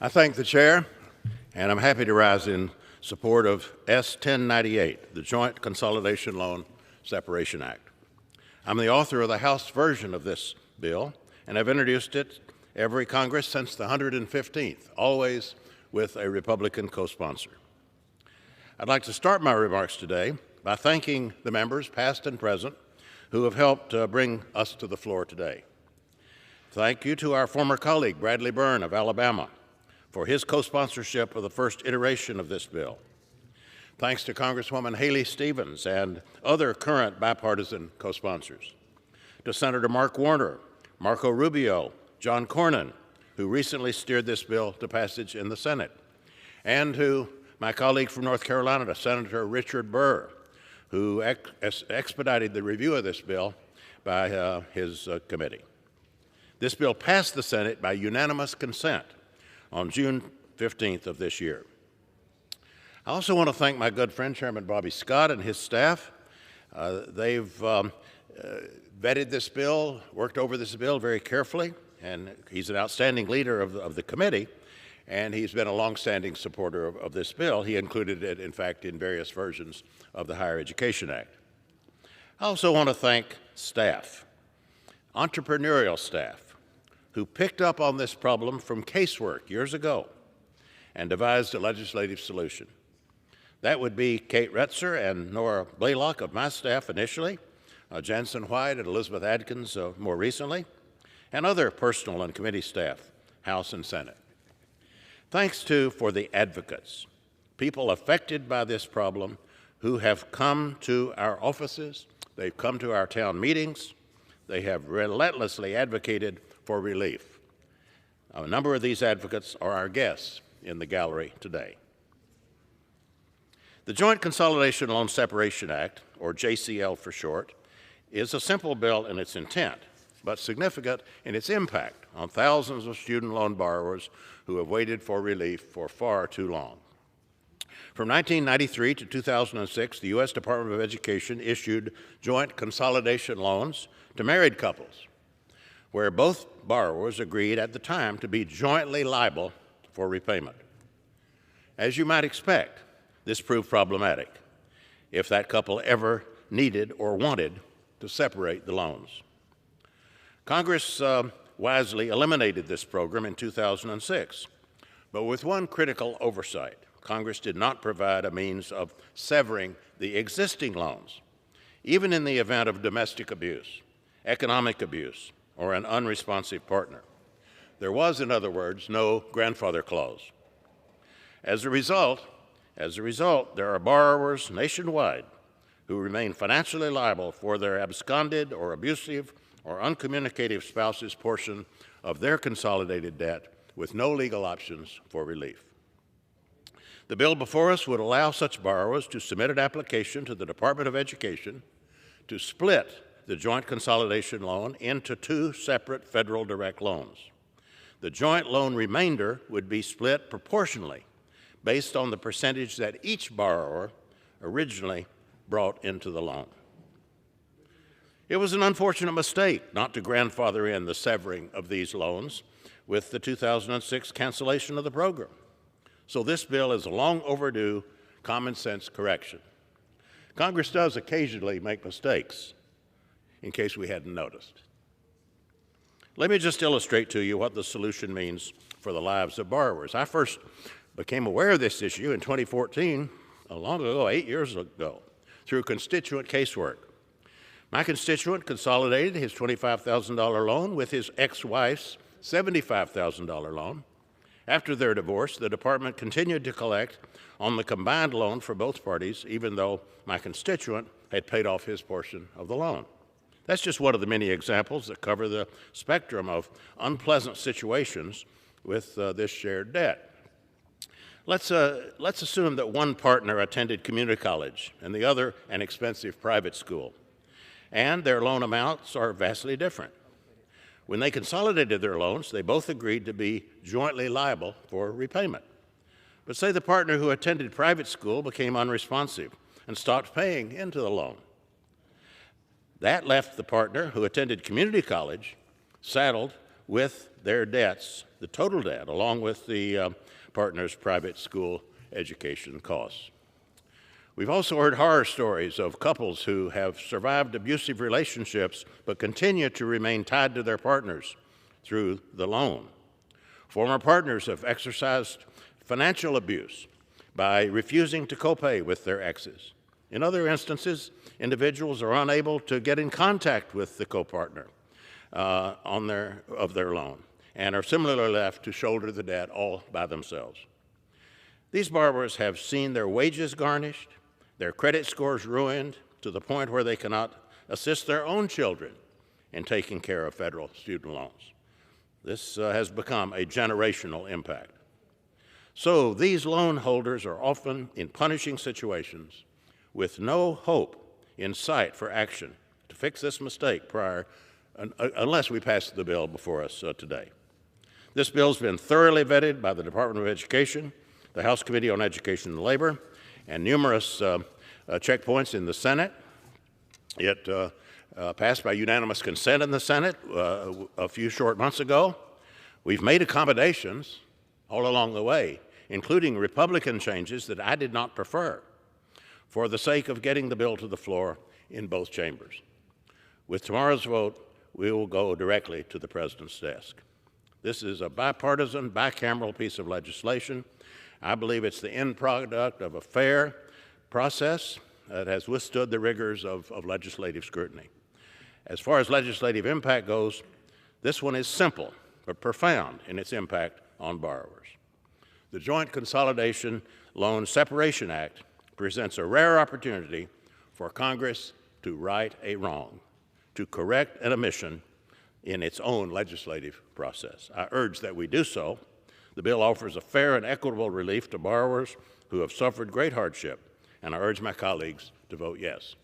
I thank the chair, and I'm happy to rise in support of S 1098, the Joint Consolidation Loan Separation Act. I'm the author of the House version of this bill, and I've introduced it every Congress since the 115th, always with a Republican co-sponsor. I'd like to start my remarks today by thanking the members, past and present, who have helped bring us to the floor today. Thank you to our former colleague, Bradley Byrne of Alabama, for his co-sponsorship of the first iteration of this bill. Thanks to Congresswoman Haley Stevens and other current bipartisan co-sponsors. To Senator Mark Warner, Marco Rubio, John Cornyn, who recently steered this bill to passage in the Senate. And to my colleague from North Carolina, Senator Richard Burr, who expedited the review of this bill by his committee. This bill passed the Senate by unanimous consent on June 15th of this year. I also want to thank my good friend, Chairman Bobby Scott, and his staff. They've vetted this bill, worked over this bill very carefully, and he's an outstanding leader of the committee, and he's been a longstanding supporter of this bill. He included it, in fact, in various versions of the Higher Education Act. I also want to thank staff, entrepreneurial staff, who picked up on this problem from casework years ago and devised a legislative solution. That would be Kate Retzer and Nora Blaylock of my staff initially, Jansen White and Elizabeth Adkins more recently, and other personal and committee staff, House and Senate. Thanks for the advocates, people affected by this problem who have come to our offices, they've come to our town meetings, they have relentlessly advocated for relief. A number of these advocates are our guests in the gallery today. The Joint Consolidation Loan Separation Act, or JCL for short, is a simple bill in its intent, but significant in its impact on thousands of student loan borrowers who have waited for relief for far too long. From 1993 to 2006, the U.S. Department of Education issued joint consolidation loans to married couples, where both borrowers agreed at the time to be jointly liable for repayment. As you might expect, this proved problematic if that couple ever needed or wanted to separate the loans. Congress wisely eliminated this program in 2006, but with one critical oversight. Congress did not provide a means of severing the existing loans, even in the event of domestic abuse, economic abuse, or an unresponsive partner. There was, in other words, no grandfather clause. As a result, there are borrowers nationwide who remain financially liable for their absconded or abusive or uncommunicative spouse's portion of their consolidated debt with no legal options for relief. The bill before us would allow such borrowers to submit an application to the Department of Education to split the joint consolidation loan into two separate federal direct loans. The joint loan remainder would be split proportionally based on the percentage that each borrower originally brought into the loan. It was an unfortunate mistake not to grandfather in the severing of these loans with the 2006 cancellation of the program. So this bill is a long overdue common sense correction. Congress does occasionally make mistakes, in case we hadn't noticed. Let me just illustrate to you what the solution means for the lives of borrowers. I first became aware of this issue in 2014, long ago, 8 years ago, through constituent casework. My constituent consolidated his $25,000 loan with his ex-wife's $75,000 loan. After their divorce, the department continued to collect on the combined loan for both parties, even though my constituent had paid off his portion of the loan. That's just one of the many examples that cover the spectrum of unpleasant situations with this shared debt. Let's assume that one partner attended community college and the other an expensive private school, and their loan amounts are vastly different. When they consolidated their loans, they both agreed to be jointly liable for repayment. But say the partner who attended private school became unresponsive and stopped paying into the loan. That left the partner who attended community college saddled with their debts the total debt along with the partner's private school education costs. We've also heard horror stories of couples who have survived abusive relationships but continue to remain tied to their partners through the loan. Former partners have exercised financial abuse by refusing to copay with their exes. In other instances, individuals are unable to get in contact with the co-partner of their loan and are similarly left to shoulder the debt all by themselves. These borrowers have seen their wages garnished, their credit scores ruined to the point where they cannot assist their own children in taking care of federal student loans. This has become a generational impact. So these loan holders are often in punishing situations with no hope in sight for action to fix this mistake unless we pass the bill before us today. This bill's been thoroughly vetted by the Department of Education, the House Committee on Education and Labor, and numerous checkpoints in the Senate. It passed by unanimous consent in the Senate a few short months ago. We've made accommodations all along the way, including Republican changes that I did not prefer, for the sake of getting the bill to the floor in both chambers. With tomorrow's vote, we will go directly to the President's desk. This is a bipartisan, bicameral piece of legislation. I believe it's the end product of a fair process that has withstood the rigors of legislative scrutiny. As far as legislative impact goes, this one is simple but profound in its impact on borrowers. The Joint Consolidation Loan Separation Act presents a rare opportunity for Congress to right a wrong, to correct an omission in its own legislative process. I urge that we do so. The bill offers a fair and equitable relief to borrowers who have suffered great hardship, and I urge my colleagues to vote yes.